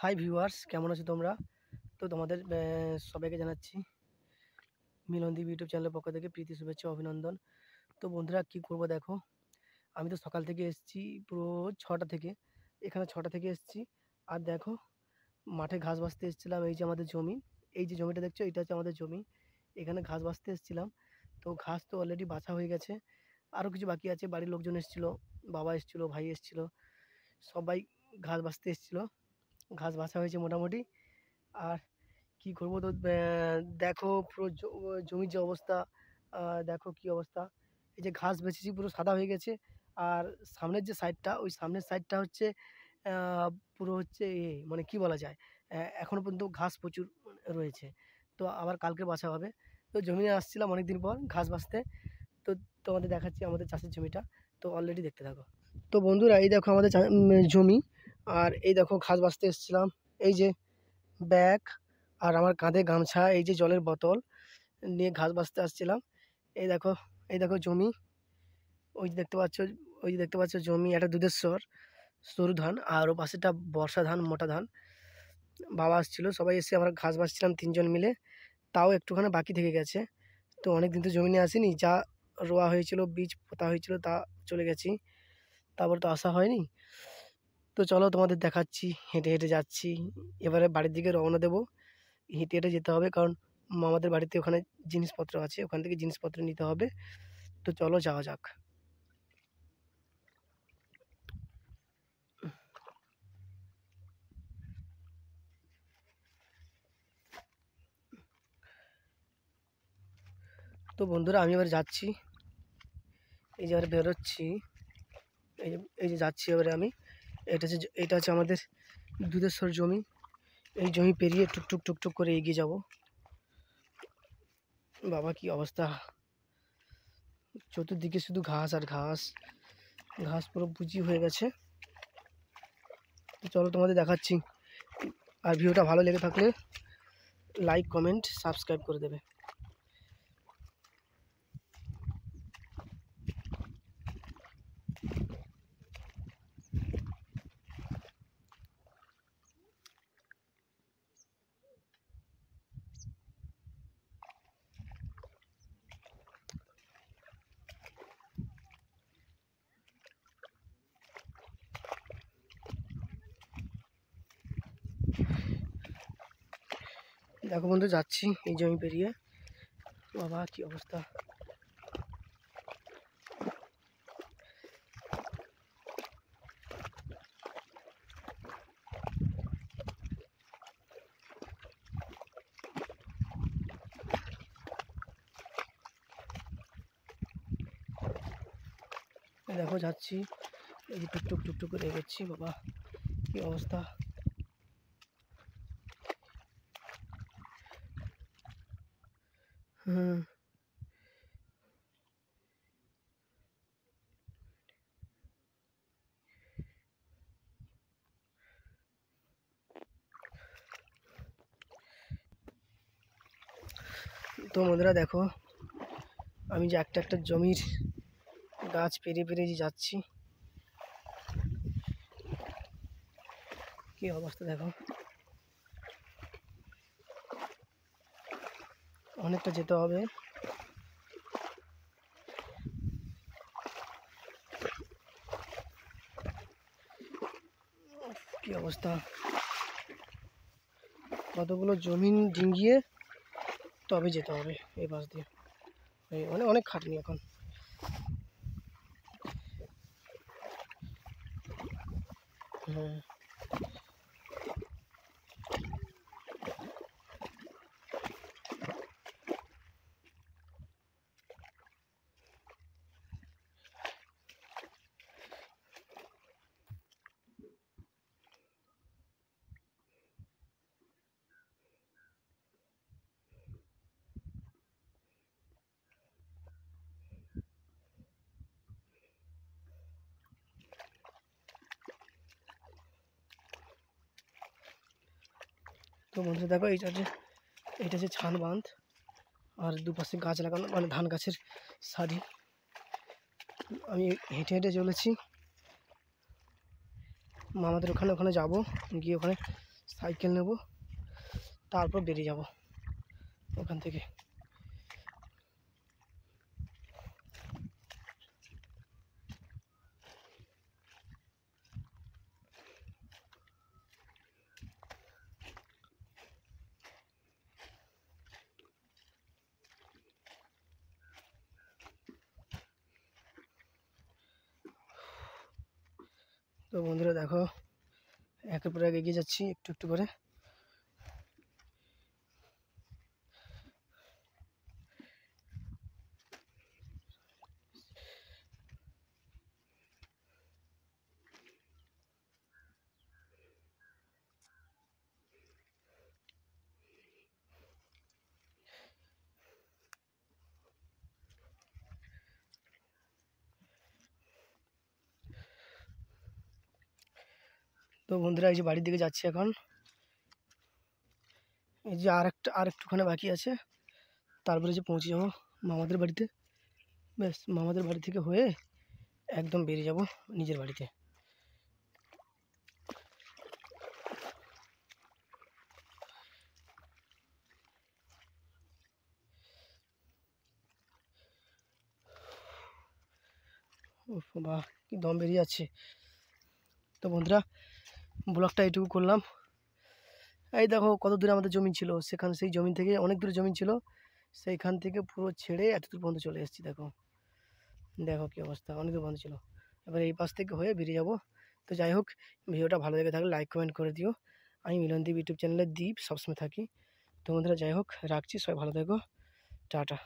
Hi viewers, কেমন আছো তোমরা? তো তোমাদের সবাইকে জানাচ্ছি মিলনদীপ ইউটিউব চ্যানেলের পক্ষ থেকে প্রীতি শুভেচ্ছা অভিনন্দন। তো বন্ধুরা কী করবো দেখো, আমি তো সকাল থেকে এসেছি পুরো 6টা থেকে, এখানে 6টা থেকে এসেছি। আর দেখো মাঠে ঘাস বাছতে এসেছিলাম, এই যে আমাদের জমি, এই যে জমিটা দেখছো এটা হচ্ছে আমাদের জমি। এখানে ঘাস বাছতে এসেছিলাম, তো ঘাস তো অলরেডি বাছা হয়ে গেছে, আরও কিছু বাকি আছে। বাড়ির লোকজন এসেছিলো, বাবা এসেছিলো, ভাই এসেছিলো, সবাই ঘাস বাছতে এসেছিলো। ঘাস বাছা হয়েছে মোটামুটি। আর কি করবো তো দেখো পুরো জমির যে অবস্থা, দেখো কি অবস্থা। এই যে ঘাস বেচেছি পুরো সাদা হয়ে গেছে। আর সামনের যে সাইডটা, ওই সামনের সাইডটা হচ্ছে পুরো হচ্ছে মানে কি বলা যায়, এখনো পর্যন্ত ঘাস প্রচুর রয়েছে। তো আবার কালকে বাছা হবে। তো জমি আসছিলাম অনেকদিন পর ঘাস বাছতে। তো তোমাদের দেখাচ্ছি আমাদের চাষের জমিটা, তো অলরেডি দেখতে থাকো। তো বন্ধুরা এই দেখো আমাদের জমি, আর এই দেখো ঘাস বাছতে এসেছিলাম। এই যে ব্যাগ, আর আমার কাঁধে গামছা, এই যে জলের বোতল নিয়ে ঘাস বাছতে আসছিলাম। এই দেখো, এই দেখো জমি, ওই যে দেখতে পাচ্ছ, ওই যে দেখতে পাচ্ছ জমি, একটা দুধেশ্বর সরু ধান, আর ও পাশেটা বর্ষা ধান, মোটা ধান। বাবা আসছিল, সবাই এসে আমরা ঘাস বাছছিলাম 3জন মিলে। তাও একটুখানি বাকি থেকে গেছে। তো অনেক দিন তো জমি নিয়ে আসিনি, যা রোয়া হয়েছিল, বীজ পোতা হয়েছিল তা চলে গেছি, তারপর তো আসা হয়নি। তো চলো তোমাদের দেখাচ্ছি, হেঁটে হেঁটে যাচ্ছি। এবারে বাড়ির দিকে রওনা দেবো। হেঁটে হেঁটে যেতে হবে, কারণ মামাদের বাড়িতে ওখানে জিনিসপত্র আছে, ওখান থেকে জিনিসপত্র নিতে হবে। তো চলো যাওয়া যাক। তো বন্ধুরা আমি এবার যাচ্ছি, এই যে এবারে বেরোচ্ছি, এই যে যাচ্ছি এবারে আমি। এটা হচ্ছে আমাদের দুধেশ্বর জমি। এই জমি পেরিয়ে টুকটুক টুকটুক করে এগিয়ে যাব। বাবা কি অবস্থা, চতুর্দিকে শুধু ঘাস আর ঘাস, ঘাস পুরো বুঝি হয়ে গেছে। তো চলো তোমাদের দেখাচ্ছি। আর ভিডিওটা ভালো লেগে থাকলে লাইক, কমেন্ট, সাবস্ক্রাইব করে দেবে। দেখো বন্ধু যাচ্ছি এই জমি পেরিয়ে। বাবা কি অবস্থা, দেখো যাচ্ছি, এই যে টুকটুক টুকটুক করে এগোচ্ছি। বাবা কি অবস্থা। হুম, তো বন্ধুরা দেখো, আমি যে একটা একটা জমির গাছ পেরিয়ে পেরিয়ে যে যাচ্ছি, কি অবস্থা দেখো। অনেকটা যেতে হবে। কি অবস্থা, কতগুলো জমিন ডিঙ্গিয়ে তবে যেতে হবে এই পাশ দিয়ে। মানে অনেক খাটনি এখন। হ্যাঁ, তো বন্ধুরা দেখো, এটা হচ্ছে ছান বাঁধ, আর দুপাশে গাছ লাগানো, মানে ধান গাছের সারি। আমি হেঁটে হেঁটে চলেছি মামাদের ওখানে, ওখানে যাবো, গিয়ে ওখানে সাইকেল নেব, তারপর বেরিয়ে যাব ওখান থেকে। তো বন্ধুরা দেখো, একের পর এক এগিয়ে যাচ্ছি একটু একটু করে। তো বন্ধুরা এই যে বাড়ির দিকে যাচ্ছি এখন। এই যে আর একটুখানি বাকি আছে, তারপরে যে পৌঁছে যাবো মামাদের বাড়িতে। ব্যাস মামাদের বাড়ি থেকে হয়ে একদম বেরিয়ে যাব নিজের বাড়িতে। উফ বাহ, কি দম বেরিয়ে যাচ্ছে। তো বন্ধুরা ব্লগটা এইটুকু করলাম। এই দেখো কত দূরে আমাদের জমি ছিল, সেই জমি থেকে অনেক দূরে জমি ছিল, সেইখান থেকে পুরো ছেড়ে এত দূর পর্যন্ত চলে এসেছি। দেখো দেখো কী অবস্থা, অনেক দূর পর্যন্ত ছিল। এবার এই পাশ থেকে হয়ে বেরিয়ে যাব। তো যাই হোক, ভিডিওটা ভালো লেগে থাকলে লাইক কমেন্ট করে দিও। আমি মিলনদীপ ইউটিউব চ্যানেলে দ্বীপ সবসময় থাকি। তো বন্ধুরা যাই হোক, রাখছি, সবাই ভালো থেকো, টাটা।